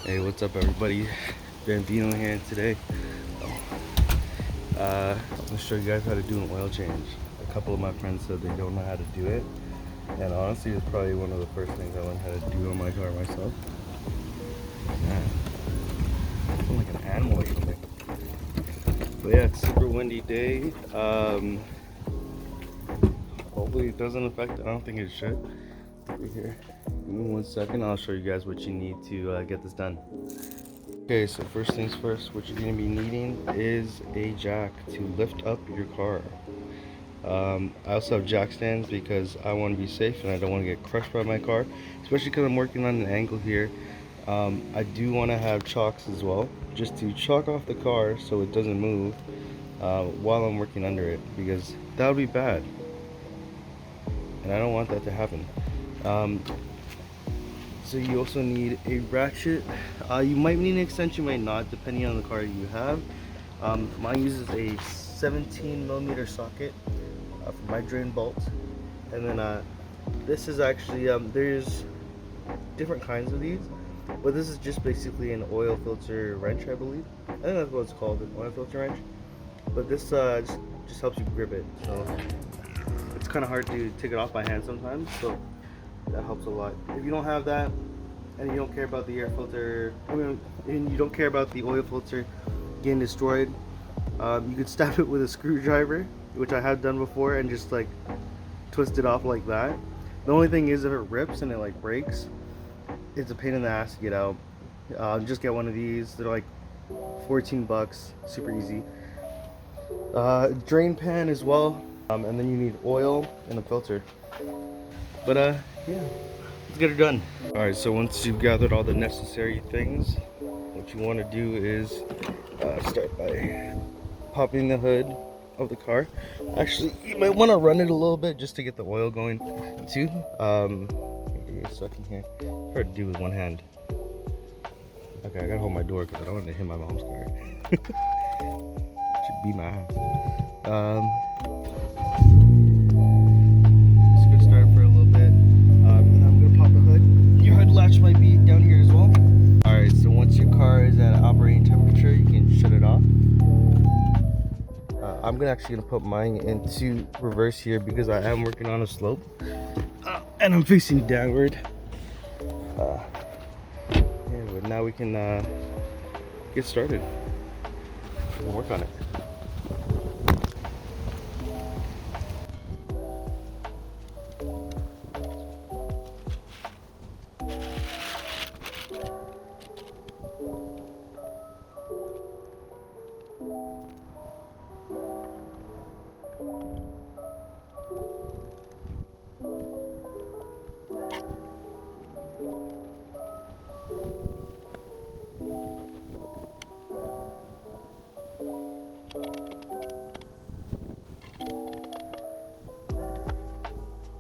Hey, what's up everybody? Bambino here today. I'm gonna show you guys how to do an oil change. A couple of my friends said they don't know how to do it, and honestly it's probably one of the first things I learned how to do on my car myself. Man, I feel like an animal or something. But yeah, it's a super windy day. Hopefully it doesn't affect, I don't think it should. Right here. Give me 1 second, I'll show you guys what you need to get this done. Okay, so first things first, what you're going to be needing is a jack to lift up your car. I also have jack stands because I want to be safe and I don't want to get crushed by my car, especially because I'm working on an angle here. I do want to have chocks as well, just to chalk off the car so it doesn't move while I'm working under it, because that would be bad and I don't want that to happen. So you also need a ratchet. You might need an extension, you might not, depending on the car you have. Mine uses a 17mm socket for my drain bolt. And then this is actually, there's different kinds of these, but this is just basically an oil filter wrench, I believe. I think that's what it's called, an oil filter wrench. But this just helps you grip it. So it's kind of hard to take it off by hand sometimes. So that helps a lot. If you don't have that and you don't care about the air filter, and you don't care about the oil filter getting destroyed, you could stab it with a screwdriver, which I have done before, and just like twist it off like that. The only thing is, if it rips and it like breaks, it's a pain in the ass to get out. Just get one of these. They're like 14 bucks, super easy. Drain pan as well, and then you need oil and a filter. But yeah, let's get it done. All right, so once you've gathered all the necessary things, what you want to do is start by popping the hood of the car. Actually, you might want to run it a little bit just to get the oil going too. Give me a second here. Hard to do with one hand. Okay, I gotta hold my door because I don't want to hit my mom's car. Should be my ass. Latch might be down here as well. Alright, so once your car is at operating temperature, you can shut it off. I'm actually gonna put mine into reverse here because I am working on a slope and I'm facing downward. Yeah, but now we can get started and work on it.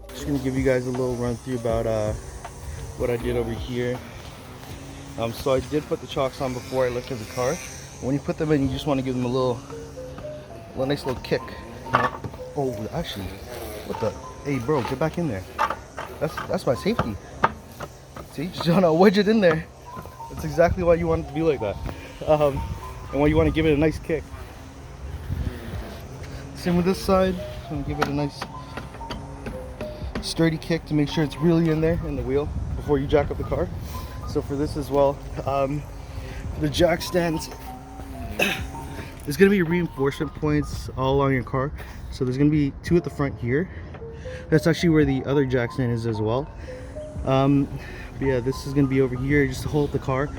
Just gonna give you guys a little run through about what I did over here. So I did put the chocks on before I lifted the car. When you put them in, you just want to give them a nice little kick. Oh, actually, what the? Hey, bro, get back in there. That's my safety. See, just want to wedge it in there. That's exactly why you want it to be like that, and why you want to give it a nice kick. Same with this side. Just want to give it a nice sturdy kick to make sure it's really in there in the wheel before you jack up the car. So for this as well, the jack stands, there's going to be reinforcement points all along your car. So there's going to be 2 at the front here. That's actually where the other jack stand is as well. But yeah, this is going to be over here just to hold the car.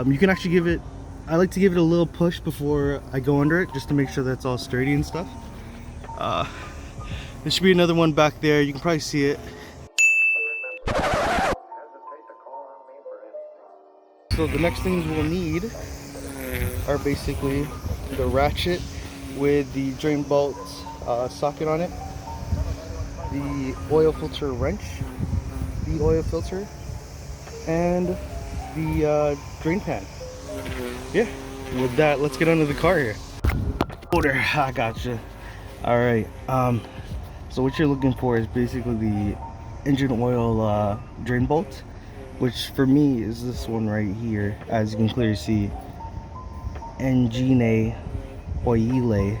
You can actually give it, I like to give it a little push before I go under it, just to make sure that's all sturdy and stuff. There should be another one back there. You can probably see it. So the next things we'll need are basically the ratchet with the drain bolt socket on it, the oil filter wrench, the oil filter, and the drain pan. Yeah, with that, let's get under the car here. Order, I gotcha. All right, so what you're looking for is basically the engine oil drain bolt. which for me is this one right here, as you can clearly see, Engine Oil,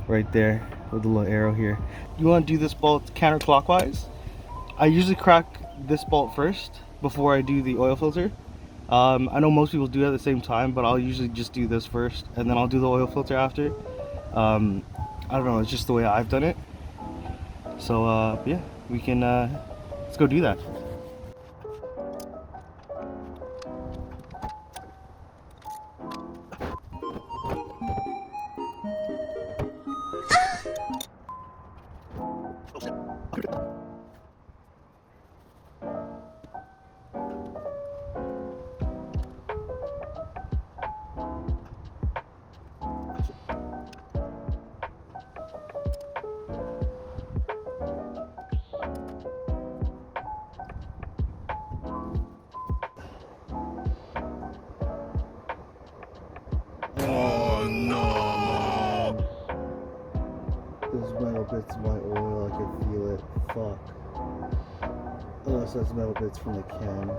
right there with the little arrow here. You want to do this bolt counterclockwise. I usually crack this bolt first before I do the oil filter. I know most people do it at the same time, but I'll usually just do this first and then I'll do the oil filter after. I don't know, it's just the way I've done it. So yeah, we can let's go do that. Oh no! Those metal bits of my oil, I can feel it. Fuck. Unless that's metal bits from the can.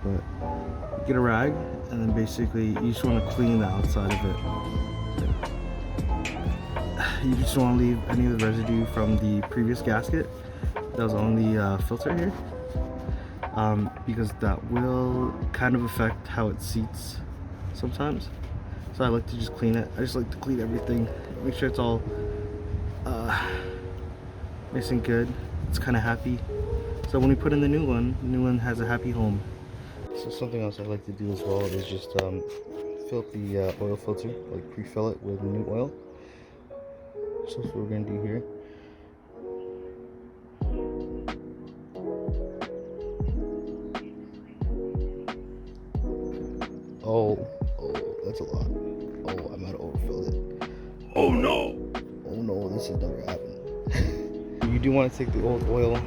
But get a rag and then basically you just want to clean the outside of it. You just want to leave any of the residue from the previous gasket that was on the filter here, because that will kind of affect how it seats sometimes. So I like to just clean it. I just like to clean everything, make sure it's all nice and good. It's kind of happy. So when we put in the new one has a happy home. So something else I like to do as well is just fill up the oil filter, like pre-fill it with new oil. So that's what we're gonna do here. Oh, that's a lot. Oh, I might have overfilled it. Oh no! Oh no, this has never happened. You do want to take the old oil,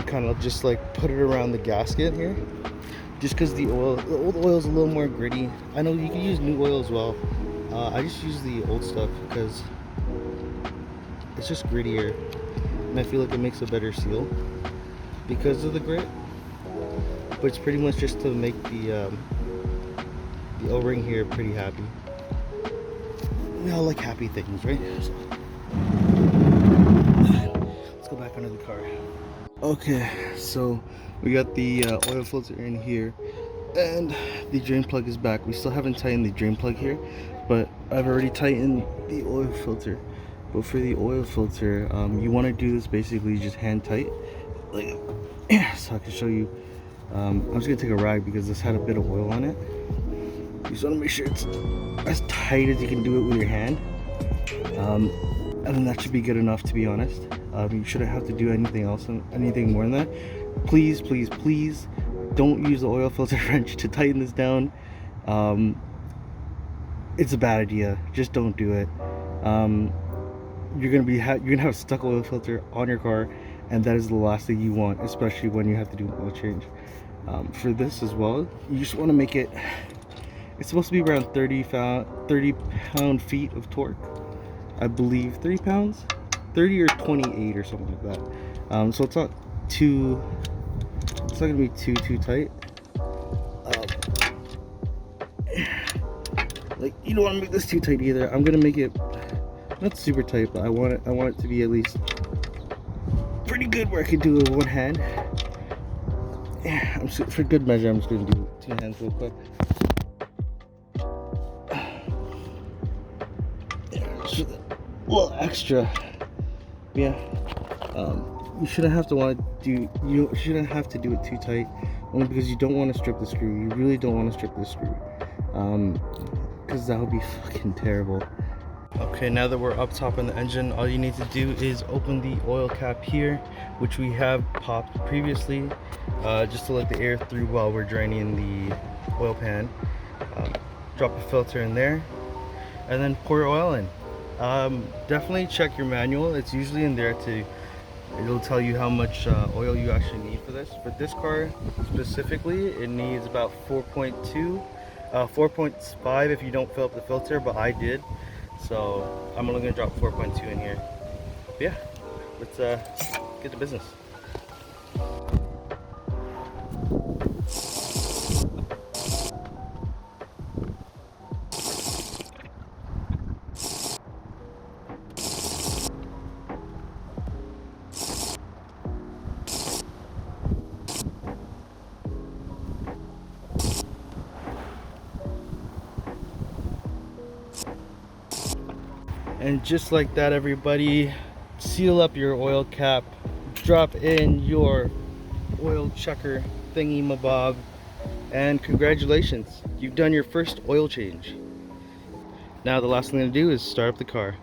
kind of just like put it around the gasket here. Just because the old oil is a little more gritty. I know you can use new oil as well. I just use the old stuff because it's just grittier, and I feel like it makes a better seal because of the grit. But it's pretty much just to make the O-ring here pretty happy. We all like happy things, right? So, let's go back under the car. Okay, so we got the oil filter in here and the drain plug is back. We still haven't tightened the drain plug here, but I've already tightened the oil filter. But for the oil filter, you want to do this basically just hand tight, like so I can show you. I'm just gonna take a rag because this had a bit of oil on it. You just want to make sure it's as tight as you can do it with your hand, and then that should be good enough, to be honest. You shouldn't have to do anything else, anything more than that. Please, please, please don't use the oil filter wrench to tighten this down. It's a bad idea. Just don't do it. You're gonna have a stuck oil filter on your car, and that is the last thing you want, especially when you have to do an oil change. For this as well, you just want to make it. It's supposed to be around 30 pound-feet of torque, I believe. 30 pounds, 30 or 28 or something like that. So it's not too. It's not gonna be too tight. Like, you don't want to make this too tight either. I'm gonna make it not super tight, but I want it to be at least pretty good where I can do it with one hand. Yeah, for good measure, I'm just gonna do 2 hands real quick. A little extra. Yeah. You shouldn't have to do it too tight, only because you don't want to strip the screw. You really don't want to strip the screw, because that would be fucking terrible. Okay, now that we're up top on the engine, all you need to do is open the oil cap here, which we have popped previously, just to let the air through while we're draining the oil pan. Drop a filter in there, and then pour your oil in. Definitely check your manual. It's usually in there it'll tell you how much oil you actually need for this. For this car specifically, it needs about 4.2, 4.5 if you don't fill up the filter, but I did. So I'm only gonna drop 4.2 in here. But yeah, let's get to business. And just like that, everybody, seal up your oil cap, drop in your oil checker thingy mabob, and congratulations, you've done your first oil change. Now the last thing to do is start up the car.